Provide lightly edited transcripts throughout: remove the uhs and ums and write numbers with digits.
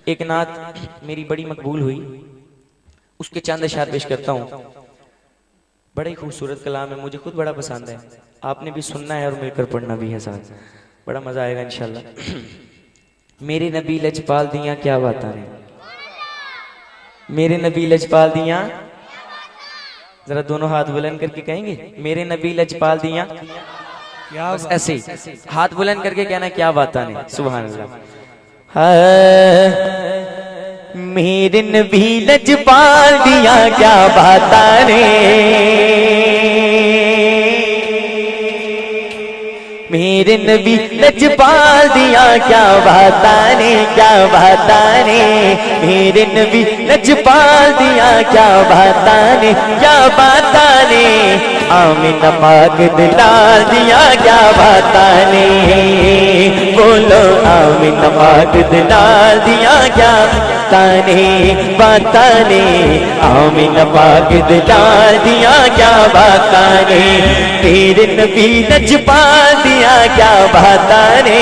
एक नात मेरी बड़ी मकबूल हुई, उसके चंद अशआर पेश करता हूँ। बड़ा ही खूबसूरत कलाम है, मुझे खुद बड़ा पसंद है। आपने भी सुनना है और मिलकर पढ़ना भी है साथ, बड़ा मजा आएगा इंशाल्लाह। मेरे नबी लजपाल दियां क्या बात है, मेरे नबी लजपाल दियां, जरा दोनों हाथ बुलंद करके कहेंगे मेरे नबी लजपाल दियां, बस ऐसे ही हाथ बुलंद करके कहना क्या बात है। सुभान अल्लाह। मेरे नबी लजपाल दियां क्या बात रे, मेरे नबी लजपाल दियां क्या बात ने, क्या बात ने, मेरे नबी लजपाल दियां क्या बात ने, क्या बात ने, आमिना पाक दिलाल दियां क्या बात ने, बोलो आमिना पाक दिलाल दियां क्या बात ने, आमिना पाक दिलाल दियां क्या बात ने, मेरे नबी लजपाल दियां क्या बात ने,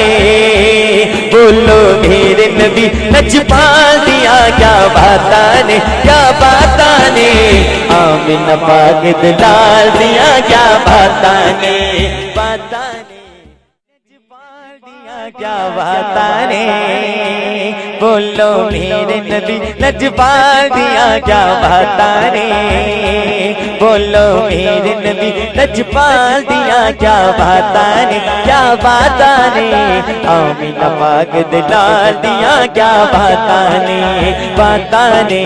बोलो मेरे नबी लजपाल दियां क्या बात ने, क्या बात ने, आमिना पाक दिलाल दियां क्या बात ने, बात ने, लजपाल दियां क्या बात ने, बोलो मेरे नबी लजपाल दियां क्या बात ने, बोलो मेरे नबी लजपाल दियां क्या बात ने, क्या बात ने, आमिना पाक दिलाल दियां क्या बात ने, बात ने,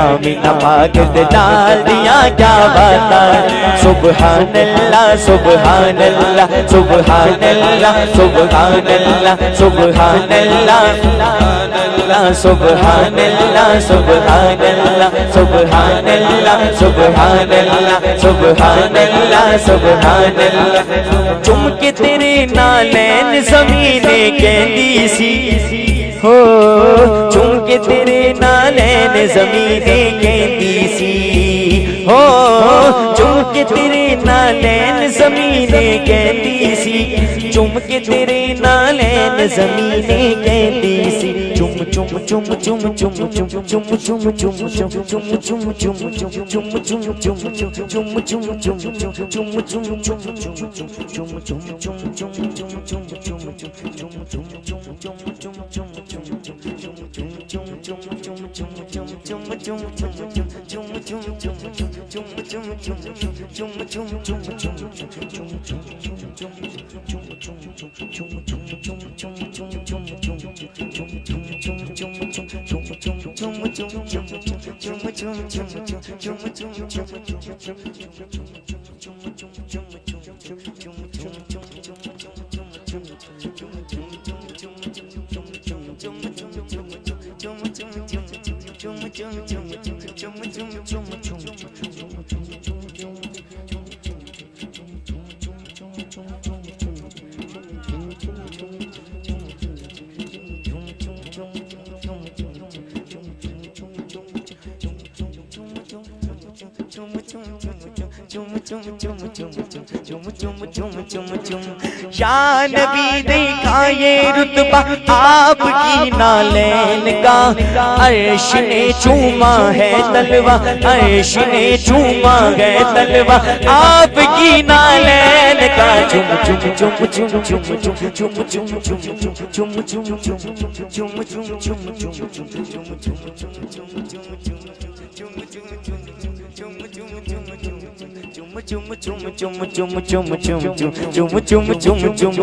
आमिना पाक दिलाल दियां क्या बात ने। सुभान अल्लाह सुभान अल्लाह सुभान अल्लाह सुभान अल्लाह सुभान अल्लाह सुभान अल्लाह सुभान अल्लाह सुभान अल्लाह सुभान अल्लाह सुभान अल्लाह सुभान अल्लाह। चुम के तेरे नालैन ज़मीने कहती सी हो, चुम के तेरे नालैन ज़मीने कहती सी हो, चुम के तेरे नालैन ज़मीने कहती सी, चुम के तेरे नालैन ज़मीने कहती सी, चुम चुम चुम चुम चुम चुम चुम चुम चुम चुम चुम चुम या नबी देखा ये रुतबा आपकी नालैन का, अर्श ने चूमा है तलवा, अर्श ने चूमा है तलवा आपकी नालैन का, चुम चुम चुम चुम चुम चुम चुम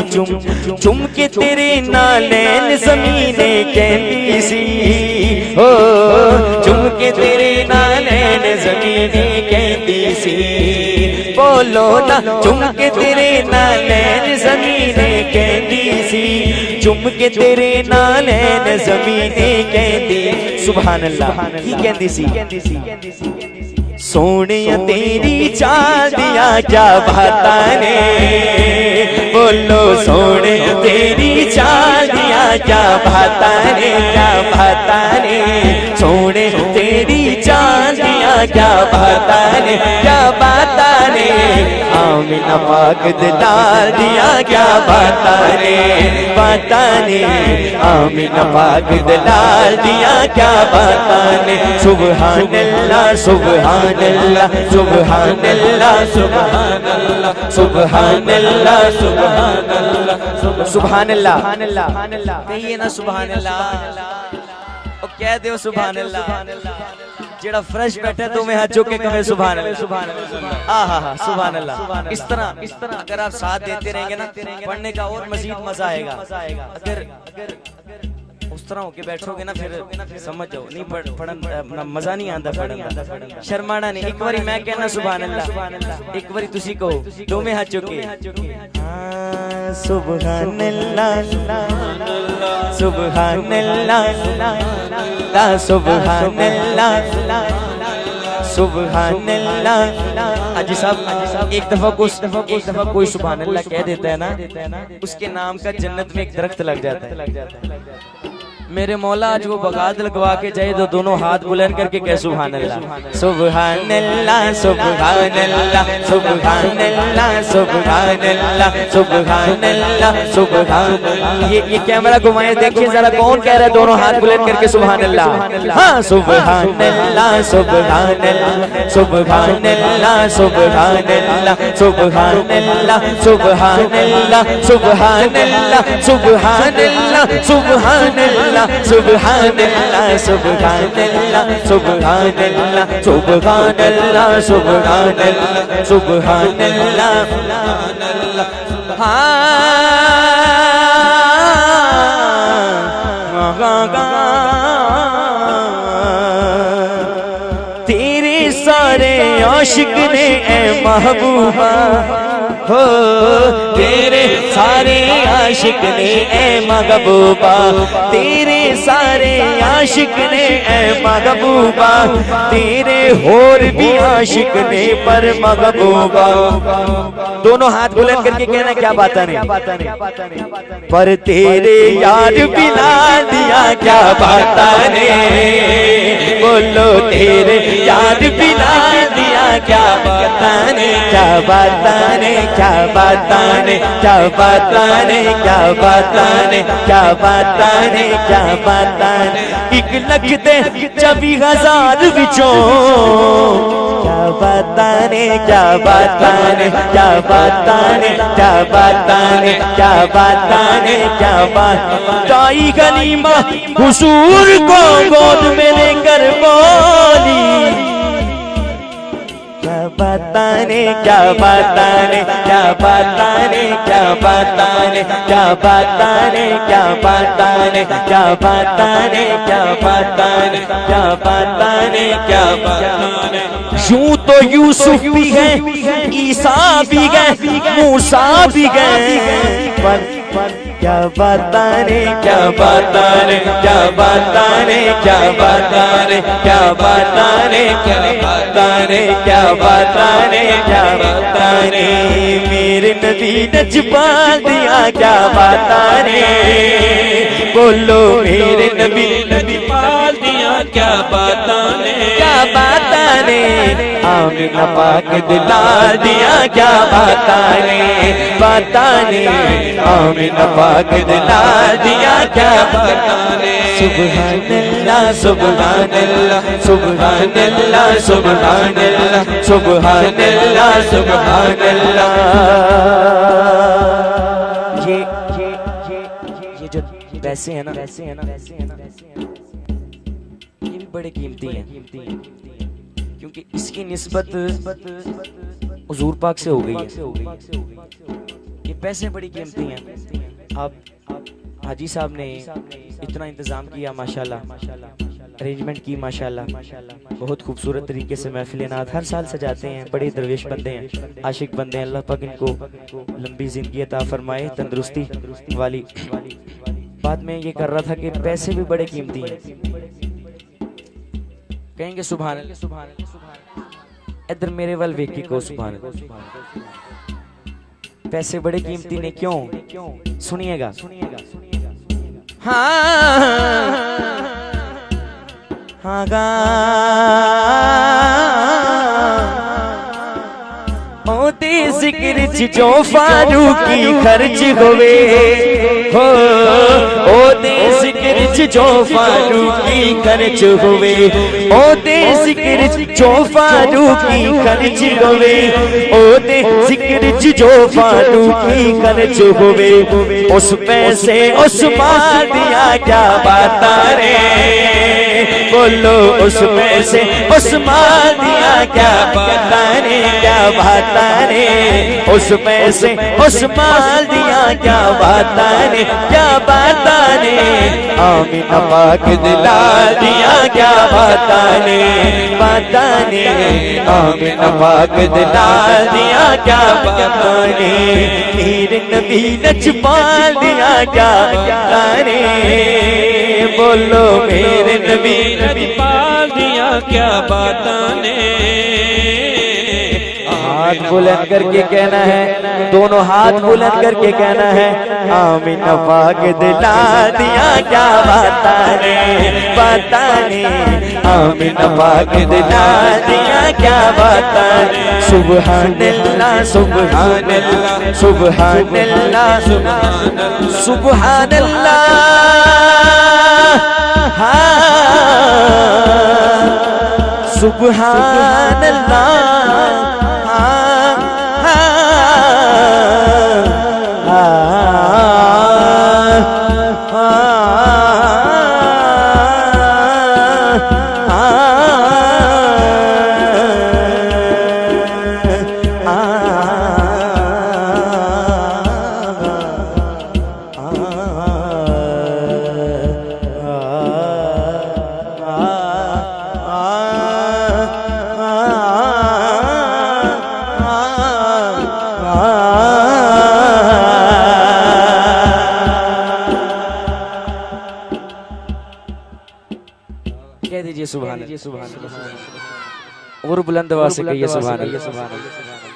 चुम चुम के तेरे नालैन ज़मीने कहती सी हो, चुम के तेरे नालैन ज़मीने कहती सी, बोलो ना चुम के तेरे नालैन ज़मीने कहती सी, चुम के तेरे नालैन ज़मीने कहती। सुभान अल्लाह की कहती सी, सोने तेरी चाल दिया क्या बात ने, बोलो सोने तेरी चाल दिया क्या बात ने, क्या बात ने, सोने तेरी चाल दिया क्या बात ने, क्या बात ने, आमीना पाक दिलार दिया क्या बताने बताने, आमीना पाक दिलार दिया क्या बताने। सुभान अल्लाह सुभान अल्लाह सुभान अल्लाह सुभान अल्लाह सुभान अल्लाह सुभान अल्लाह सुभान अल्लाह। कहिए ना सुभान अल्लाह, और कह दो सुभान अल्लाह। जेड़ा फ्रेश बैठा तो मैं हाथ चुक के कहे सुभान अल्लाह सुभान अल्लाह। आहा सुभान अल्लाह। इस तरह अगर आप साथ देते रहेंगे ना, पढ़ने का और मजीद मजा आएगा। अगर उस तरह होके बैठोगे ना, फिर समझ जाओ नहीं पढ़न मजा नहीं आता पढ़न दा। शर्माना नहीं। एक बारी मैं कहना सुभान अल्लाह, एक बारी तुसी कहो, दो में हाथ चुके सुभान अल्लाह सुभान अल्लाह सुभान अल्लाह सुभान अल्लाह। हाजी साहब एक दफा कोई सुभान अल्लाह कह देता है ना, उसके नाम का जन्नत में एक दरख्त लग जाता है। मेरे मौला आज वो बगाद लगवा के जाए तो दोनों हाथ बुलंद करके कह सुभान अल्लाह सुभान अल्लाह सुभान अल्लाह सुभान अल्लाह सुभान अल्लाह सुभान अल्लाह सुभान। ये कैमरा घुमाए देखिए जरा, कौन कह रहा है दोनों हाथ बुलंद करके सुभान अल्लाह। हाँ सुभान अल्लाह सुभान अल्लाह सुभान अल्लाह सुभान अल्लाह सुभान अल्लाह सुभान अल्लाह सुभान अल्लाह सुभान अल्लाह सुभान अल्लाह सुभान अल्लाह सुभान अल्लाह सुभान अल्लाह सुभान अल्लाह सुभान अल्लाह सुभान अल्लाह। तेरे सारे आशिक ने ए महबूबा हो, तेरे सारे आशिक ने ए महबूबा, तेरे सारे आशिक ने ए महबूबा, तेरे और भी आशिक ने पर महबूबा। दोनों हाथ बुलंद करके कहना क्या बात नहीं, पर तेरे यार बिना दिया क्या बात ने, बोलो तेरे यार बिना दिया क्या बात ने, क्या बात ने, क्या बात ने, क्या बात ने, क्या बात ने, क्या बात ने, क्या बात ने। 1,24,000 विचों क्या बात ने, क्या बात ने, क्या बात ने, क्या बात ने, क्या बात ने, क्या बात। ताई गनीमा हुजूर को गोद में लेकर बोली क्या बात ने, क्या बात ने, क्या बात ने, क्या बात ने, क्या बात ने, क्या बात ने, क्या बात ने, क्या बात ने, क्या बात ने, क्या बात ने। यूं तो यूसुफ भी है, ईसा भी है, मूसा भी है, पर क्या बात ने, क्या बात ने, क्या बात ने, क्या बात ने, क्या बात ने, क्या बात ने, क्या बात ने, क्या बात ने। मेरे नबी ने छुपा दिया क्या बात ने, बोलो मेरे नबी ने छुपा दिया क्या बात ने, क्या बात ने। आमीना पाक दिलार दिया क्या बात ने, बात ने। आमीना पाक दिलार दिया क्या बात ने। सुभान अल्लाह सुभान अल्लाह सुभान अल्लाह सुभान अल्लाह सुभान अल्लाह सुभान अल्लाह। ये जो पैसे हैं ना, ये भी बड़े कीमती हैं, क्योंकि इसकी निस्बत हुजूर पाक से हो गई है। ये पैसे बड़ी कीमती हैं। आप हाजी साहब ने इतना इंतजाम किया माशाल्लाह, अरेंजमेंट की माशाल्लाह, बहुत खूबसूरत तरीके से महफिल नात हर साल सजाते हैं। बड़े दरवेश बंदे हैं, आशिक बंदे हैं। अल्लाह पाक इनको लंबी जिंदगी अता फरमाए, तंदुरुस्ती वाली। बाद में ये कर रहा था कि पैसे भी बड़े कीमती हैं। कहेंगे सुभान अल्लाह, इधर मेरे वाल वेखी को सुभान अल्लाह। पैसे बड़े कीमती ने क्यों, सुनिएगा। मोती जिक्र जिक्र जो फारूकी खर्च होवे हो ओ दे जिक्र जो फारूकी खर्च होवे ओ दे जिक्र जो फारूकी खर्च होवे ओ दे जिक्र जो फारूकी खर्च होवे उस पैसे उस मार दिया क्या बात रे बोलो उस पैसे उस मार दिया क्या बात रे क्या बात रे उस पैसे उस माल दिया क्या बात रे क्या बात रे आमीना पाक दिला दिया क्या बात रे आमीना पाक दिला दिया क्या बात रे मीर नबी नचपाल दिया क्या बात रे बोलो मेरे नबी पाल दिया क्या बात ने। हाथ बुलंद करके कहना है, दोनों हाथ बुलंद करके कहना है आमीना पाक दिला दिया क्या बात रे बात रे आमीना पाक दिला दिया क्या बात रे सुभान अल्लाह सुभान अल्लाह सुभान अल्लाह सुभान अल्लाह सुभान अल्लाह कह दीजिए सुभान अल्लाह और बुलंद आवाज से कहिए सुभान अल्लाह।